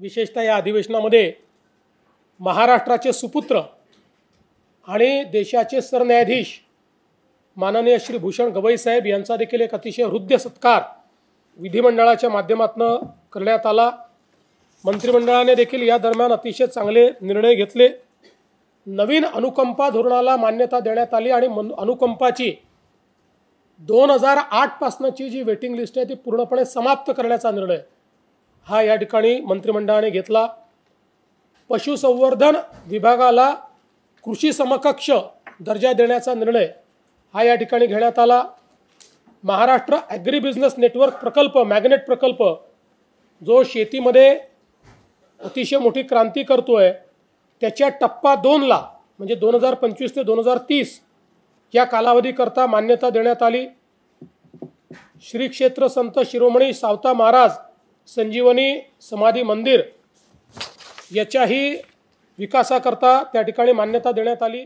विशेषतः या अधिवेशनामध्ये महाराष्ट्राचे सुपुत्र आणि देशाचे सरन्यायाधीश माननीय श्री भूषण गवई साहेब यांचा देखील एक अतिशय हृदय सत्कार विधिमंडळाच्या माध्यमातून करण्यात आला। मंत्रिमंडळाने देखील या दरम्यान अतिशय चांगले निर्णय घेतले। नवीन अनुकंपा धोरणाला मान्यता देण्यात आली आणि अनुकंपाची 2008 पासूनची जी वेटिंग लिस्ट आहे ती पूर्णपणे समाप्त करण्याचा निर्णय हा या ठिकाणी मंत्रिमंडळाने घेतला। पशुसंवर्धन विभागाला कृषी समकक्ष दर्जा देण्याचा निर्णय हा या ठिकाणी घेण्यात आला। महाराष्ट्र ॲग्री बिझनेस नेटवर्क प्रकल्प मॅग्नेट प्रकल्प जो शेतीमध्ये अतिशय मोठी क्रांती करतोय त्याच्या टप्पा 2 ला म्हणजे 2025 ते 2030 या कालावधीकरता मान्यता देण्यात आली। श्री क्षेत्र संत शिरोमणी सावता महाराज संजीवनी समाधी मंदिर याच्याही विकासाकरता त्या ठिकाणी मान्यता देण्यात आली।